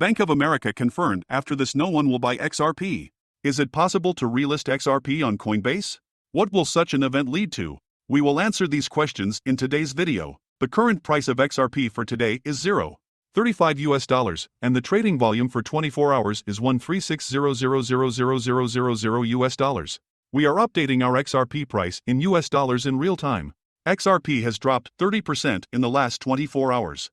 Bank of America confirmed after this no one will buy XRP. Is it possible to relist XRP on Coinbase? What will such an event lead to? We will answer these questions in today's video. The current price of XRP for today is $0.35 and the trading volume for 24 hours is $136,000,000 We are updating our XRP price in US dollars in real time. XRP has dropped 30% in the last 24 hours.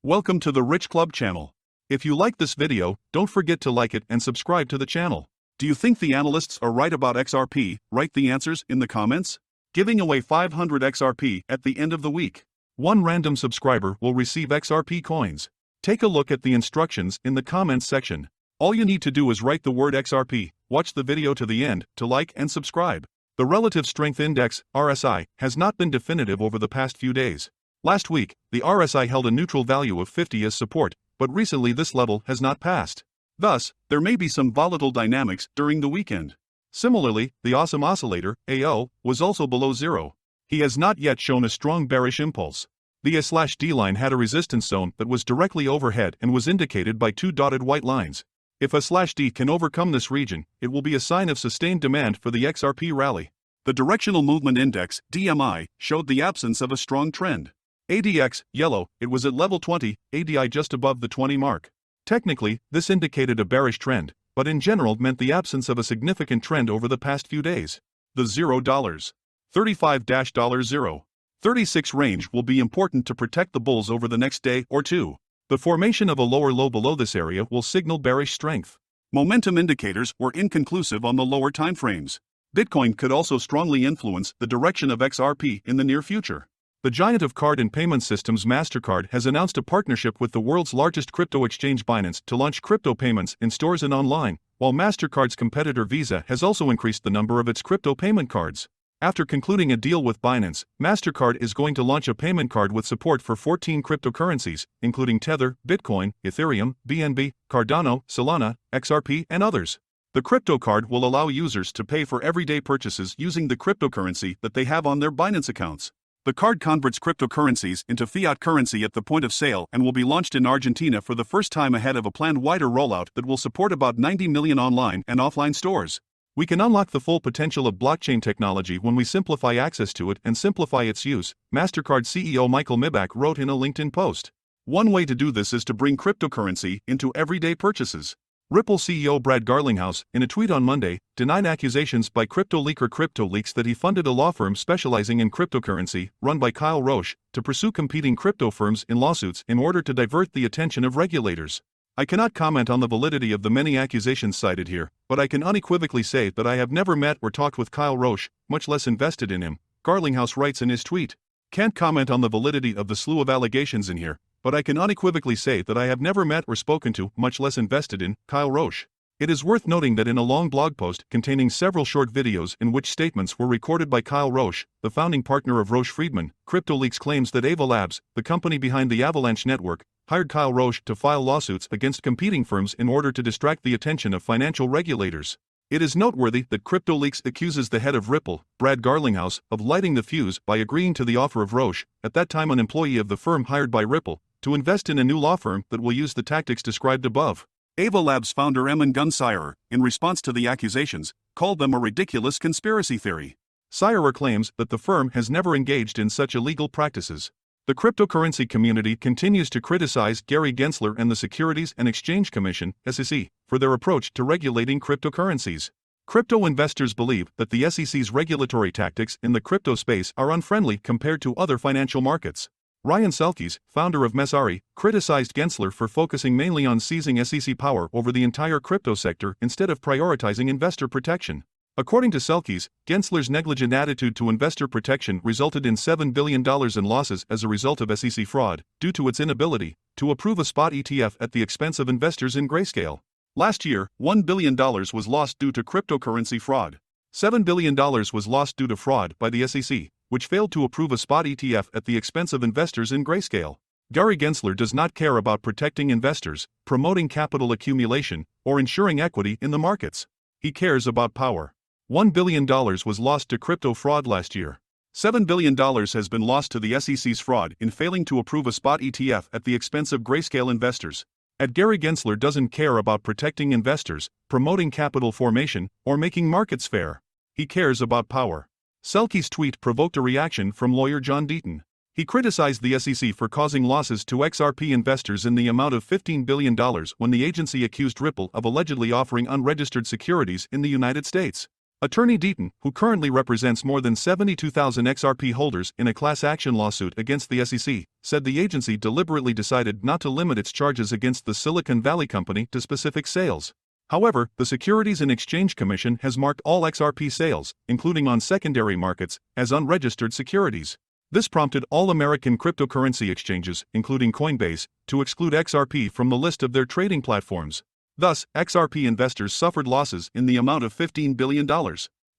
Welcome to the Rich Club channel. If you like this video, don't forget to like it and subscribe to the channel. Do you think the analysts are right about XRP? Write the answers in the comments. Giving away 500 XRP at the end of the week. One random subscriber will receive XRP coins. Take a look at the instructions in the comments section. All you need to do is write the word XRP, watch the video to the end to like and subscribe. The Relative Strength Index, RSI, has not been definitive over the past few days. Last week, the RSI held a neutral value of 50 as support, but recently this level has not passed. Thus, there may be some volatile dynamics during the weekend. Similarly, the Awesome Oscillator, AO, was also below zero. He has not yet shown a strong bearish impulse. The A/D line had a resistance zone that was directly overhead and was indicated by two dotted white lines. If A/D can overcome this region, it will be a sign of sustained demand for the XRP rally. The Directional Movement Index, DMI, showed the absence of a strong trend. ADX, yellow, it was at level 20, ADI just above the 20 mark. Technically, this indicated a bearish trend, but in general meant the absence of a significant trend over the past few days. The $0.35-$0.36 range will be important to protect the bulls over the next day or two. The formation of a lower low below this area will signal bearish strength. Momentum indicators were inconclusive on the lower timeframes. Bitcoin could also strongly influence the direction of XRP in the near future. The giant of card and payment systems MasterCard has announced a partnership with the world's largest crypto exchange Binance to launch crypto payments in stores and online, while MasterCard's competitor Visa has also increased the number of its crypto payment cards. After concluding a deal with Binance, MasterCard is going to launch a payment card with support for 14 cryptocurrencies, including Tether, Bitcoin, Ethereum, BNB, Cardano, Solana, XRP, and others. The crypto card will allow users to pay for everyday purchases using the cryptocurrency that they have on their Binance accounts. The card converts cryptocurrencies into fiat currency at the point of sale and will be launched in Argentina for the first time ahead of a planned wider rollout that will support about 90 million online and offline stores. We can unlock the full potential of blockchain technology when we simplify access to it and simplify its use, MasterCard CEO Michael Mibach wrote in a LinkedIn post. One way to do this is to bring cryptocurrency into everyday purchases. Ripple CEO Brad Garlinghouse, in a tweet on Monday, denied accusations by crypto leaker CryptoLeaks that he funded a law firm specializing in cryptocurrency, run by Kyle Roche, to pursue competing crypto firms in lawsuits in order to divert the attention of regulators. I cannot comment on the validity of the many accusations cited here, but I can unequivocally say that I have never met or talked with Kyle Roche, much less invested in him, Garlinghouse writes in his tweet. Can't comment on the validity of the slew of allegations in here, but I can unequivocally say that I have never met or spoken to, much less invested in, Kyle Roche. It is worth noting that in a long blog post containing several short videos in which statements were recorded by Kyle Roche, the founding partner of Roche Friedman, CryptoLeaks claims that Ava Labs, the company behind the Avalanche network, hired Kyle Roche to file lawsuits against competing firms in order to distract the attention of financial regulators. It is noteworthy that CryptoLeaks accuses the head of Ripple, Brad Garlinghouse, of lighting the fuse by agreeing to the offer of Roche, at that time an employee of the firm hired by Ripple, to invest in a new law firm that will use the tactics described above. Ava Labs founder Emin Gun-Sire, in response to the accusations, called them a ridiculous conspiracy theory. Sire claims that the firm has never engaged in such illegal practices. The cryptocurrency community continues to criticize Gary Gensler and the Securities and Exchange Commission, SEC, for their approach to regulating cryptocurrencies. Crypto investors believe that the SEC's regulatory tactics in the crypto space are unfriendly compared to other financial markets. Ryan Selkis, founder of Messari, criticized Gensler for focusing mainly on seizing SEC power over the entire crypto sector instead of prioritizing investor protection. According to Selkis, Gensler's negligent attitude to investor protection resulted in $7 billion in losses as a result of SEC fraud, due to its inability to approve a spot ETF at the expense of investors in Grayscale. Last year, $1 billion was lost due to cryptocurrency fraud. $7 billion was lost due to fraud by the SEC, which failed to approve a spot ETF at the expense of investors in Grayscale. Gary Gensler does not care about protecting investors, promoting capital accumulation, or ensuring equity in the markets. He cares about power. $1 billion was lost to crypto fraud last year. $7 billion has been lost to the SEC's fraud in failing to approve a spot ETF at the expense of Grayscale investors. Gary Gensler doesn't care about protecting investors, promoting capital formation, or making markets fair. He cares about power. Selke's tweet provoked a reaction from lawyer John Deaton. He criticized the SEC for causing losses to XRP investors in the amount of $15 billion when the agency accused Ripple of allegedly offering unregistered securities in the United States. Attorney Deaton, who currently represents more than 72,000 XRP holders in a class action lawsuit against the SEC, said the agency deliberately decided not to limit its charges against the Silicon Valley company to specific sales. However, the Securities and Exchange Commission has marked all XRP sales, including on secondary markets, as unregistered securities. This prompted all American cryptocurrency exchanges, including Coinbase, to exclude XRP from the list of their trading platforms. Thus, XRP investors suffered losses in the amount of $15 billion.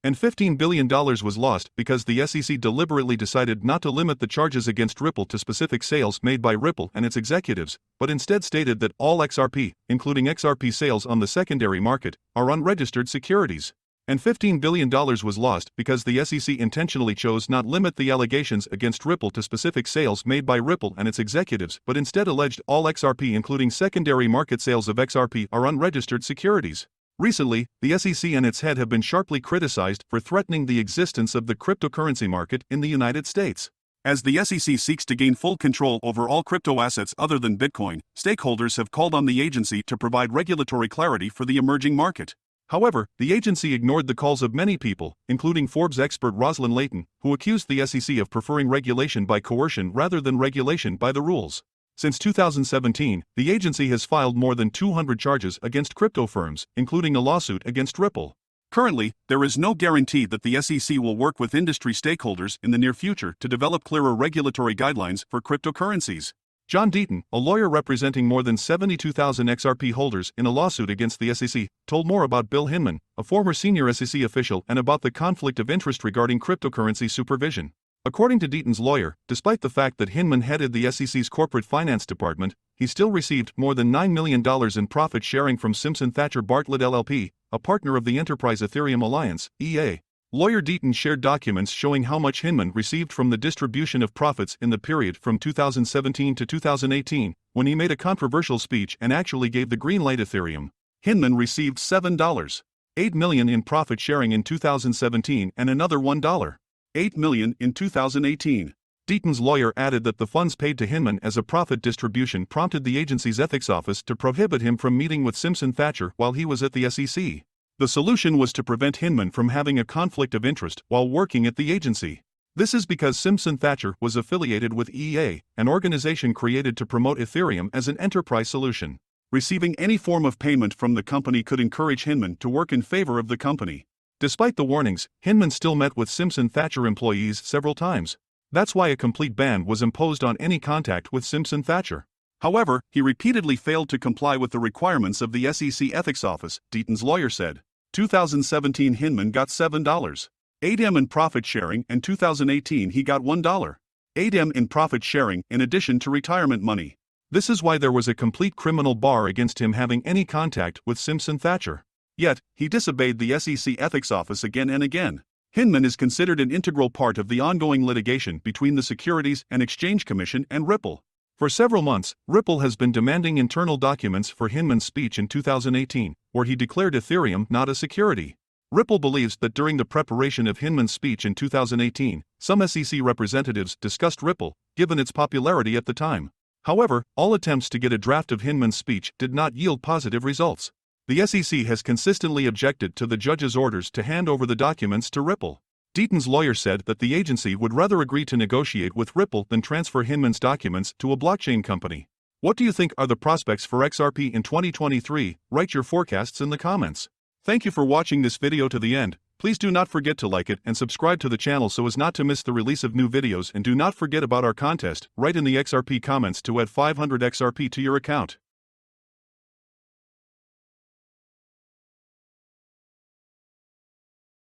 And $15 billion was lost because the SEC deliberately decided not to limit the charges against Ripple to specific sales made by Ripple and its executives, but instead stated that all XRP, including XRP sales on the secondary market, are unregistered securities. And $15 billion was lost because the SEC intentionally chose not limit the allegations against Ripple to specific sales made by Ripple and its executives, but instead alleged all XRP including secondary market sales of XRP are unregistered securities. Recently, the SEC and its head have been sharply criticized for threatening the existence of the cryptocurrency market in the United States. As the SEC seeks to gain full control over all crypto assets other than Bitcoin, stakeholders have called on the agency to provide regulatory clarity for the emerging market. However, the agency ignored the calls of many people, including Forbes expert Rosalind Layton, who accused the SEC of preferring regulation by coercion rather than regulation by the rules. Since 2017, the agency has filed more than 200 charges against crypto firms, including a lawsuit against Ripple. Currently, there is no guarantee that the SEC will work with industry stakeholders in the near future to develop clearer regulatory guidelines for cryptocurrencies. John Deaton, a lawyer representing more than 72,000 XRP holders in a lawsuit against the SEC, told more about Bill Hinman, a former senior SEC official, and about the conflict of interest regarding cryptocurrency supervision. According to Deaton's lawyer, despite the fact that Hinman headed the SEC's corporate finance department, he still received more than $9 million in profit sharing from Simpson Thacher Bartlett LLP, a partner of the Enterprise Ethereum Alliance, EA. Lawyer Deaton shared documents showing how much Hinman received from the distribution of profits in the period from 2017 to 2018, when he made a controversial speech and actually gave the green light Ethereum. Hinman received $7.8 million in profit sharing in 2017 and another $1.8 million in 2018. Deaton's lawyer added that the funds paid to Hinman as a profit distribution prompted the agency's ethics office to prohibit him from meeting with Simpson Thacher while he was at the SEC. The solution was to prevent Hinman from having a conflict of interest while working at the agency. This is because Simpson Thacher was affiliated with EA, an organization created to promote Ethereum as an enterprise solution. Receiving any form of payment from the company could encourage Hinman to work in favor of the company. Despite the warnings, Hinman still met with Simpson Thacher employees several times. That's why a complete ban was imposed on any contact with Simpson Thacher. However, he repeatedly failed to comply with the requirements of the SEC Ethics Office, Deaton's lawyer said. 2017 Hinman got $7.8 million in profit sharing, and 2018 he got $1.8 million in profit sharing in addition to retirement money. This is why there was a complete criminal bar against him having any contact with Simpson Thacher. Yet, he disobeyed the SEC Ethics Office again and again. Hinman is considered an integral part of the ongoing litigation between the Securities and Exchange Commission and Ripple. For several months, Ripple has been demanding internal documents for Hinman's speech in 2018, where he declared Ethereum not a security. Ripple believes that during the preparation of Hinman's speech in 2018, some SEC representatives discussed Ripple, given its popularity at the time. However, all attempts to get a draft of Hinman's speech did not yield positive results. The SEC has consistently objected to the judge's orders to hand over the documents to Ripple. Deaton's lawyer said that the agency would rather agree to negotiate with Ripple than transfer Hinman's documents to a blockchain company. What do you think are the prospects for XRP in 2023? Write your forecasts in the comments. Thank you for watching this video to the end. Please do not forget to like it and subscribe to the channel so as not to miss the release of new videos, and do not forget about our contest. Write in the XRP comments to add 500 XRP to your account.